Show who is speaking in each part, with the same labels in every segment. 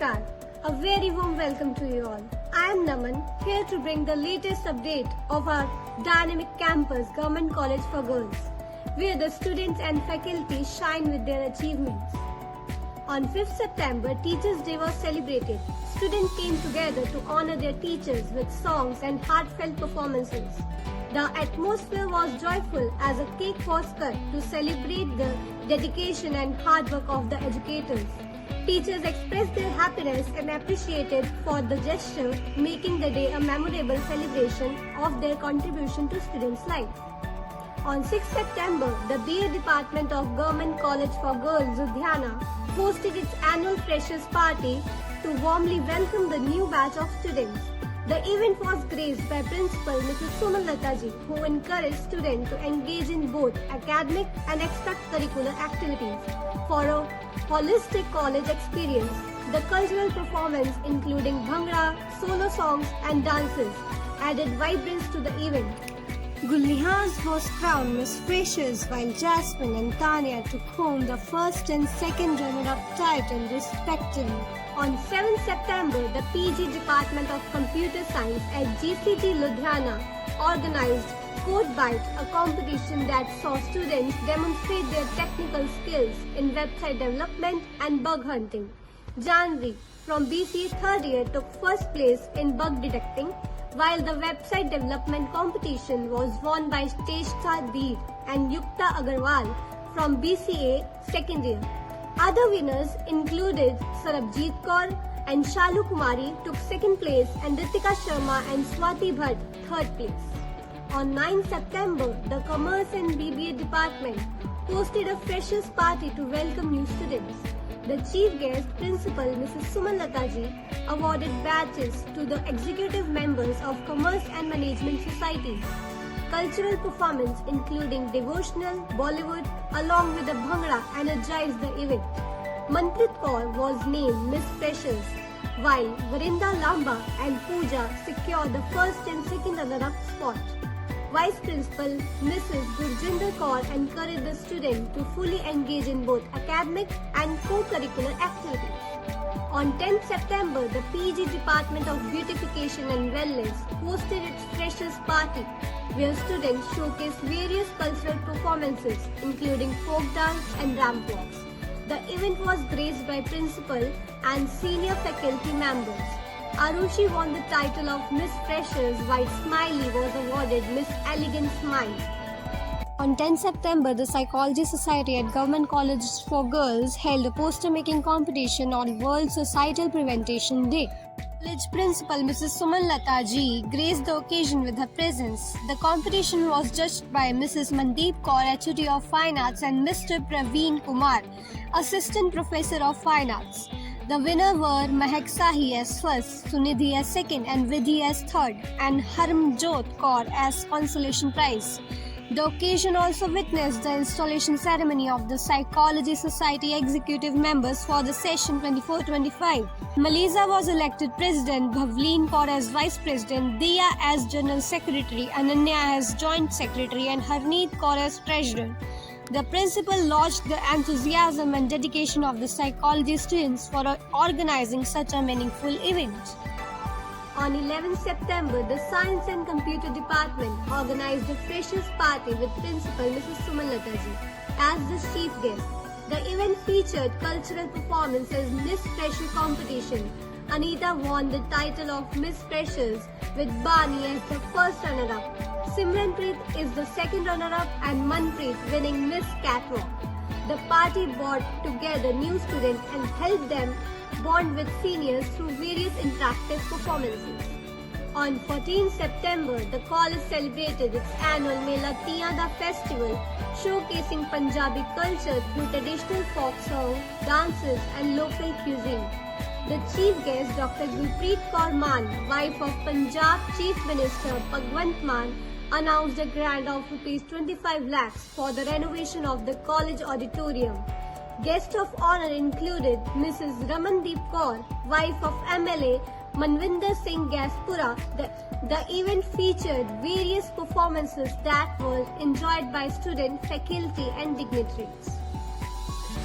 Speaker 1: Namaskar. A very warm welcome to you all. I am Naman, here to bring the latest update of our dynamic campus, Government College for Girls, where the students and faculty shine with their achievements. On 5th September, Teachers' Day was celebrated. Students came together to honor their teachers with songs and heartfelt performances. The atmosphere was joyful as a cake was cut to celebrate the dedication and hard work of the educators. Teachers expressed their happiness and appreciated for the gesture, making the day a memorable celebration of their contribution to students' life. On 6th September, the BA Department of Government College for Girls, Ludhiana, hosted its annual Freshers Party to warmly welcome the new batch of students. The event was graced by Principal Mrs. Suman Lataji, who encouraged students to engage in both academic and extracurricular activities for a holistic college experience. The cultural performance, including bhangra, solo songs and dances, added vibrance to the event. Gulnihaz was crowned Miss Freshers, while Jasmine and Tanya took home the first and second runner-up title respectively. On 7th September, the PG Department of Computer Science at GCT Ludhiana organized Code Bite, a competition that saw students demonstrate their technical skills in website development and bug hunting. Janvi from BCA third year took first place in bug detecting, while the website development competition was won by Teshta Deer and Yukta Agarwal from BCA second year. Other winners included Sarabjit Kaur and Shalu Kumari took second place and Ritika Sharma and Swati Bhatt third place. On 9 September, the Commerce and BBA Department hosted a Freshers Party to welcome new students. The chief guest, Principal Mrs. Suman Lataji, awarded badges to the executive members of Commerce and Management Societies. Cultural performance including devotional, Bollywood along with the Bhangra energized the event. Manprit Kaur was named Miss Freshers, while Varinda Lamba and Pooja secured the first and second runner-up spot. Vice Principal Mrs. Gurjinder Kaur encouraged the students to fully engage in both academic and co-curricular activities. On 10th September, the PG Department of Beautification and Wellness hosted its Freshers Party, where students showcased various cultural performances including folk dance and ramp walks. The event was graced by principal and senior faculty members. Arushi won the title of Miss Freshers, while Smiley was awarded Miss Elegant Smile. On 10 September, the Psychology Society at Government College for Girls held a poster-making competition on World Societal Prevention Day. College Principal Mrs. Suman Lataji graced the occasion with her presence. The competition was judged by Mrs. Mandeep Kaur, HOD of Fine Arts, and Mr. Praveen Kumar, Assistant Professor of Fine Arts. The winner were Mahek Sahi as first, Sunidhi as second, and Vidhi as third, and Harmjot Kaur as consolation prize. The occasion also witnessed the installation ceremony of the Psychology Society executive members for the session 24-25. Maliza was elected president, Bhavleen Kaur as vice president, Diya as general secretary, Ananya as joint secretary, and Harneet Kaur as treasurer. The principal lauded the enthusiasm and dedication of the psychology students for organizing such a meaningful event. On 11 September, the Science and Computer Department organized a Freshers Party with Principal Mrs. Suman Lataji as the chief guest. The event featured cultural performances, Miss Fresher competition. Anita won the title of Miss Freshers with Bani as the first runner-up. Simranpreet is the second runner-up and Manpreet winning Miss Catwalk. The party brought together new students and helped them bond with seniors through various interactive performances. On 14 September, the college celebrated its annual Mela Tiyada festival, showcasing Punjabi culture through traditional folk songs, dances and local cuisine. The chief guest, Dr. Gurpreet Kaur Mann, wife of Punjab Chief Minister Bhagwant Mann, announced a grant of ₹25 lakhs for the renovation of the college auditorium. Guests of honor included Mrs. Ramandeep Kaur, wife of MLA Manvinder Singh Gaspura. The event featured various performances that were enjoyed by students, faculty and dignitaries.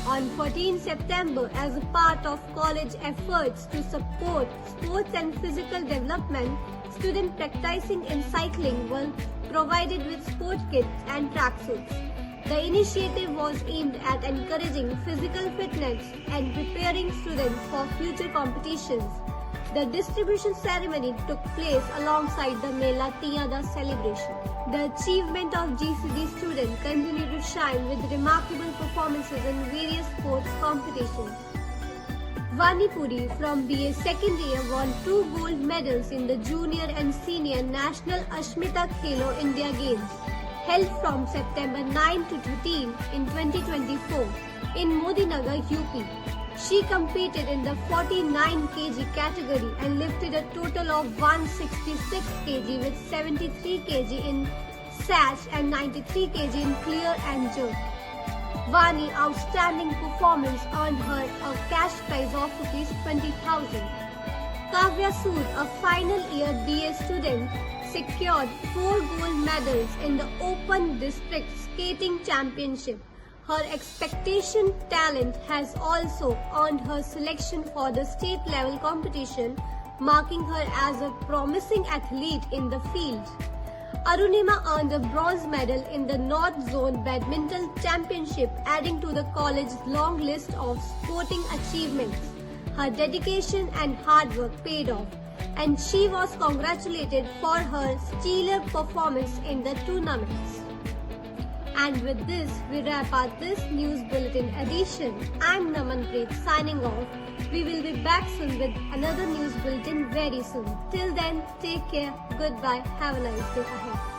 Speaker 1: On 14 September, as a part of college efforts to support sports and physical development, students practicing in cycling were provided with sport kits and tracksuits. The initiative was aimed at encouraging physical fitness and preparing students for future competitions. The distribution ceremony took place alongside the Mela Tiyada celebration. The achievement of GCD students continue to shine with remarkable performances in various sports competitions. Vani Puri from BA second year won 2 gold medals in the Junior and Senior National Ashmita Khelo India Games, held from September 9 to 13 in 2024 in Modinagar, UP. She competed in the 49 kg category and lifted a total of 166 kg with 73 kg in snatch and 93 kg in clear and jerk. Vani's outstanding performance earned her a cash prize of ₹20,000. Kavya Sood, a final year BA student, secured 4 gold medals in the Open District Skating Championship. Her expectation talent has also earned her selection for the state level competition, marking her as a promising athlete in the field. Arunima earned a bronze medal in the North Zone Badminton Championship, adding to the college's long list of sporting achievements. Her dedication and hard work paid off, and she was congratulated for her stellar performance in the tournaments. And with this, we wrap up this news bulletin edition. I'm Namanpreet signing off. We will be back soon with another news bulletin very soon. Till then, take care, goodbye, have a nice day ahead.